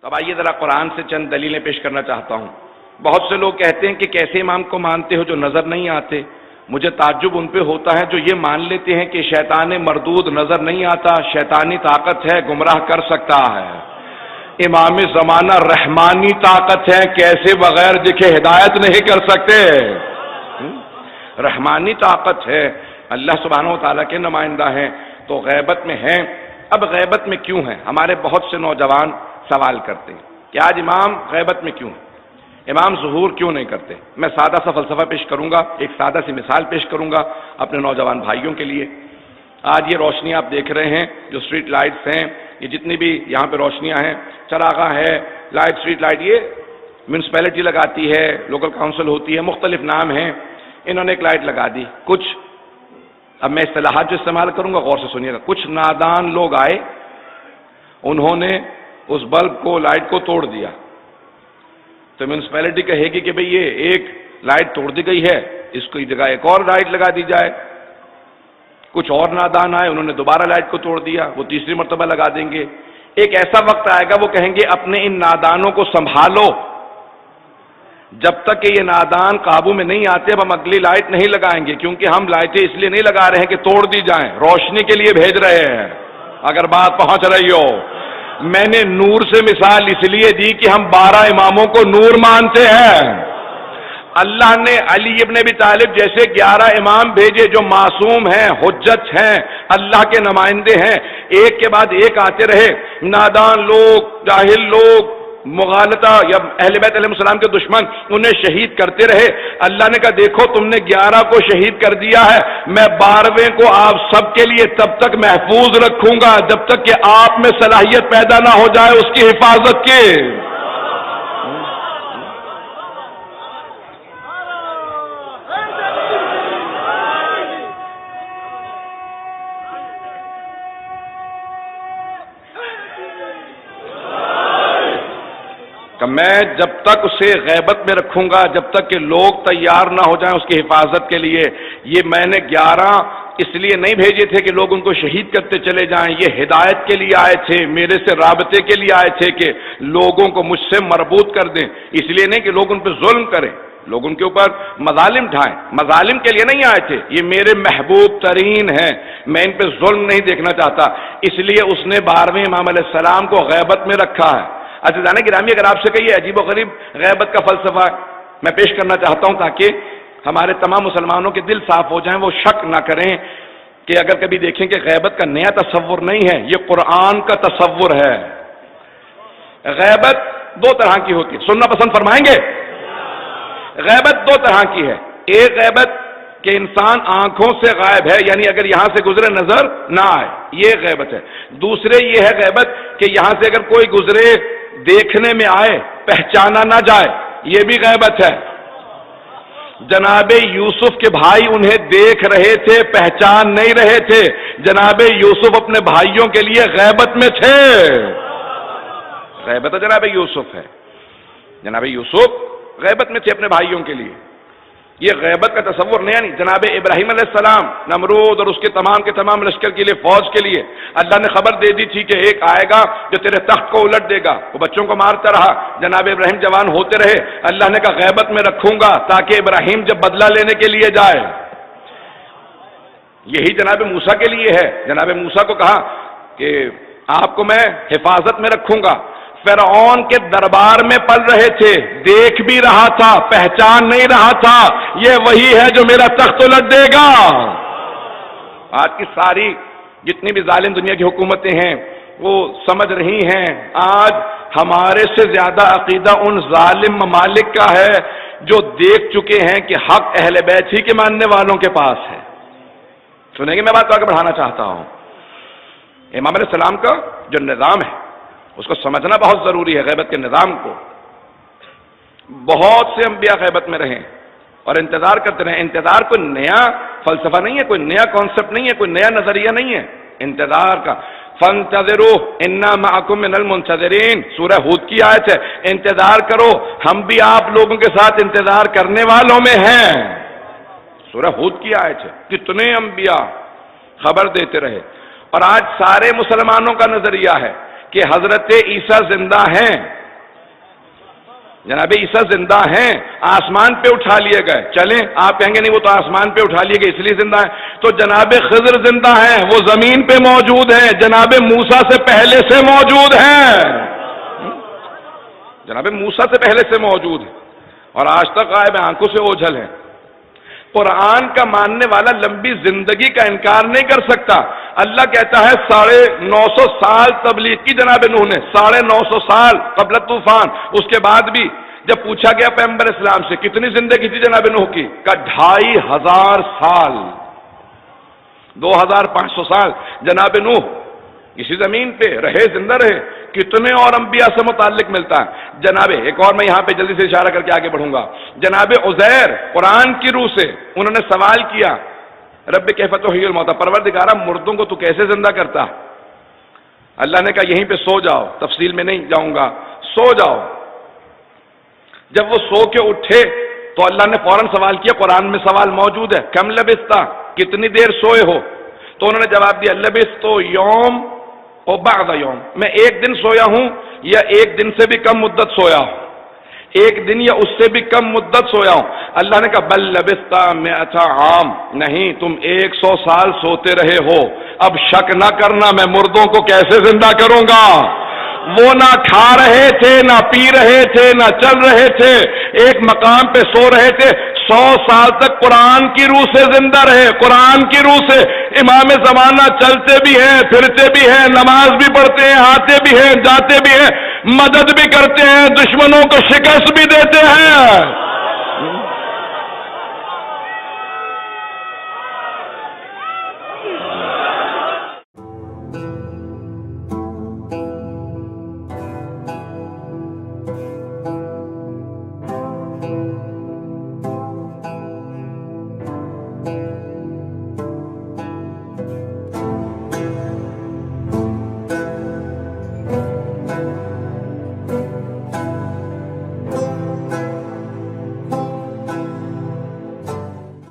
تو اب آئیے ذرا قرآن سے چند دلیلیں پیش کرنا چاہتا ہوں۔ بہت سے لوگ کہتے ہیں کہ کیسے امام کو مانتے ہو جو نظر نہیں آتے؟ مجھے تعجب ان پہ ہوتا ہے جو یہ مان لیتے ہیں کہ شیطان مردود نظر نہیں آتا، شیطانی طاقت ہے، گمراہ کر سکتا ہے۔ امام زمانہ رحمانی طاقت ہے، کیسے بغیر دکھے ہدایت نہیں کر سکتے؟ رحمانی طاقت ہے، اللہ سبحانہ و تعالیٰ کے نمائندہ ہیں، تو غیبت میں ہیں۔ اب غیبت میں کیوں ہیں؟ ہمارے بہت سے نوجوان سوال کرتے ہیں کہ آج امام غیبت میں کیوں ہیں، امام ظہور کیوں نہیں کرتے؟ میں سادہ سا فلسفہ پیش کروں گا، ایک سادہ سی مثال پیش کروں گا اپنے نوجوان بھائیوں کے لیے۔ آج یہ روشنی آپ دیکھ رہے ہیں، جو اسٹریٹ لائٹس ہیں، یہ جتنی بھی یہاں پہ روشنیاں ہیں، چراغاں ہے، لائٹ، اسٹریٹ لائٹ، یہ میونسپیلٹی لگاتی ہے، لوکل کاؤنسل ہوتی ہے، مختلف نام ہیں، انہوں نے ایک لائٹ لگا دی۔ کچھ، اب میں اصطلاحات جو استعمال کروں گا غور سے سنیے گا، کچھ نادان لوگ آئے، انہوں نے اس بلب کو، لائٹ کو توڑ دیا، تو میونسپیلٹی کہے گی کہ بھئی یہ ایک لائٹ توڑ دی گئی ہے، اس کی جگہ ایک اور لائٹ لگا دی جائے۔ کچھ اور نادان آئے، انہوں نے دوبارہ لائٹ کو توڑ دیا، وہ تیسری مرتبہ لگا دیں گے۔ ایک ایسا وقت آئے گا وہ کہیں گے اپنے ان نادانوں کو سنبھالو، جب تک کہ یہ نادان قابو میں نہیں آتے اب ہم اگلی لائٹ نہیں لگائیں گے، کیونکہ ہم لائٹیں اس لیے نہیں لگا رہے ہیں کہ توڑ دی جائیں، روشنی کے لیے بھیج رہے ہیں۔ اگر بات پہنچ رہی ہو، میں نے نور سے مثال اس لیے دی کہ ہم 12 اماموں کو نور مانتے ہیں۔ اللہ نے علی ابن ابی طالب جیسے 11 امام بھیجے جو معصوم ہیں، حجت ہیں، اللہ کے نمائندے ہیں، ایک کے بعد ایک آتے رہے، نادان لوگ، جاہل لوگ، مغالطہ یا اہل بیت علیہ السلام کے دشمن انہیں شہید کرتے رہے۔ اللہ نے کہا دیکھو تم نے 11 کو شہید کر دیا ہے، میں 12ویں کو آپ سب کے لیے تب تک محفوظ رکھوں گا جب تک کہ آپ میں صلاحیت پیدا نہ ہو جائے اس کی حفاظت کی۔ میں جب تک اسے غیبت میں رکھوں گا جب تک کہ لوگ تیار نہ ہو جائیں اس کی حفاظت کے لیے۔ یہ میں نے 11 اس لیے نہیں بھیجے تھے کہ لوگ ان کو شہید کرتے چلے جائیں، یہ ہدایت کے لیے آئے تھے، میرے سے رابطے کے لیے آئے تھے کہ لوگوں کو مجھ سے مربوط کر دیں، اس لیے نہیں کہ لوگ ان پہ ظلم کریں، لوگ ان کے اوپر مظالم ڈھائیں، مظالم کے لیے نہیں آئے تھے، یہ میرے محبوب ترین ہیں، میں ان پہ ظلم نہیں دیکھنا چاہتا، اس لیے اس نے 12ویں امام علیہ السلام کو غیبت میں رکھا ہے۔ عزیزان گرامی، اگر آپ سے کہیے عجیب و غریب غیبت کا فلسفہ میں پیش کرنا چاہتا ہوں تاکہ ہمارے تمام مسلمانوں کے دل صاف ہو جائیں، وہ شک نہ کریں کہ اگر کبھی دیکھیں کہ غیبت کا نیا تصور نہیں ہے، یہ قرآن کا تصور ہے۔ غیبت 2 طرح کی ہوتی ہے، سننا پسند فرمائیں گے؟ غیبت 2 طرح کی ہے، ایک غیبت کہ انسان آنکھوں سے غائب ہے، یعنی اگر یہاں سے گزرے نظر نہ آئے، یہ غیبت ہے۔ دوسرے یہ ہے غیبت کہ یہاں سے اگر کوئی گزرے دیکھنے میں آئے، پہچانا نہ جائے، یہ بھی غیبت ہے۔ جناب یوسف کے بھائی انہیں دیکھ رہے تھے، پہچان نہیں رہے تھے، جناب یوسف اپنے بھائیوں کے لیے غیبت میں تھے۔ غیبت جناب یوسف ہے، جناب یوسف غیبت میں تھے اپنے بھائیوں کے لیے، یہ غیبت کا تصور نیا نہیں۔ جناب ابراہیم علیہ السلام نمرود اور اس کے تمام لشکر کے لیے، فوج کے لیے اللہ نے خبر دے دی تھی کہ ایک آئے گا جو تیرے تخت کو الٹ دے گا، وہ بچوں کو مارتا رہا، جناب ابراہیم جوان ہوتے رہے، اللہ نے کہا غیبت میں رکھوں گا تاکہ ابراہیم جب بدلہ لینے کے لیے جائے۔ یہی جناب موسیٰ کے لیے ہے، جناب موسیٰ کو کہا کہ آپ کو میں حفاظت میں رکھوں گا، فرعون کے دربار میں پل رہے تھے، دیکھ بھی رہا تھا، پہچان نہیں رہا تھا، یہ وہی ہے جو میرا تخت الٹ دے گا۔ آج کی ساری جتنی بھی ظالم دنیا کی حکومتیں ہیں وہ سمجھ رہی ہیں، آج ہمارے سے زیادہ عقیدہ ان ظالم ممالک کا ہے جو دیکھ چکے ہیں کہ حق اہل بیت ہی کے ماننے والوں کے پاس ہے۔ سنیں گے، میں بات کو آگے بڑھانا چاہتا ہوں۔ امام علیہ السلام کا جو نظام ہے اس کو سمجھنا بہت ضروری ہے، غیبت کے نظام کو۔ بہت سے انبیاء غیبت میں رہے اور انتظار کرتے رہے۔ انتظار کوئی نیا فلسفہ نہیں ہے، کوئی نیا کانسیپٹ نہیں ہے، کوئی نیا نظریہ نہیں ہے انتظار کا۔ فانتظروا انا معکم من المنتظرین، سورہ ہود کی آیت ہے، انتظار کرو ہم بھی آپ لوگوں کے ساتھ انتظار کرنے والوں میں ہیں۔ سورہ ہود کی آیت ہے، کتنے انبیاء خبر دیتے رہے۔ اور آج سارے مسلمانوں کا نظریہ ہے کہ حضرت عیسیٰ زندہ ہیں، جناب عیسیٰ زندہ ہیں، آسمان پہ اٹھا لیے گئے، چلیں آپ کہیں گے نہیں وہ تو آسمان پہ اٹھا لیے گئے اس لیے زندہ ہیں، تو جناب خضر زندہ ہیں، وہ زمین پہ موجود ہیں، جناب موسیٰ سے پہلے سے موجود ہیں، جناب موسیٰ سے پہلے سے موجود ہیں اور آج تک غائب ہیں، آنکھوں سے اوجھل ہیں۔ قرآن کا ماننے والا لمبی زندگی کا انکار نہیں کر سکتا۔ اللہ کہتا ہے 950 سال تبلیغ کی جناب نوح نے، 950 سال قبل طوفان، اس کے بعد بھی جب پوچھا گیا پیغمبر اسلام سے کتنی زندگی تھی جناب نوح کی، کہا 2500 سال، 2500 سال جناب نوح اسی زمین پہ رہے، زندہ رہے۔ کتنے اور انبیاء سے متعلق ملتا ہے جناب، ایک اور میں یہاں پہ جلدی سے اشارہ کر کے آگے بڑھوں گا، جناب عزیر قرآن کی روح سے انہوں نے سوال کیا، رب کیف تحیی الموتی، پروردگارا مردوں کو تو کیسے زندہ کرتا؟ اللہ نے کہا یہیں پہ سو جاؤ، تفصیل میں نہیں جاؤں گا، سو جاؤ۔ جب وہ سو کے اٹھے تو اللہ نے فوراً سوال کیا، قرآن میں سوال موجود ہے، کم لبثتا، کتنی دیر سوئے ہو؟ تو انہوں نے جواب دیا لبثت یوم اور بعض یوم، میں ایک دن سویا ہوں یا ایک دن سے بھی کم مدت سویا ہوں، ایک دن یا اس سے بھی کم مدت سویا ہوں۔ اللہ نے کہا بل لبثت 100 عام، نہیں تم 100 سال سوتے رہے ہو، اب شک نہ کرنا میں مردوں کو کیسے زندہ کروں گا؟ وہ نہ کھا رہے تھے، نہ پی رہے تھے، نہ چل رہے تھے، ایک مقام پہ سو رہے تھے، 100 سال تک قرآن کی روح سے زندہ رہے، قرآن کی روح سے امام زمانہ چلتے بھی ہیں، پھرتے بھی ہیں، نماز بھی پڑھتے ہیں، آتے بھی ہیں، جاتے بھی ہیں، مدد بھی کرتے ہیں، دشمنوں کو شکست بھی دیتے ہیں۔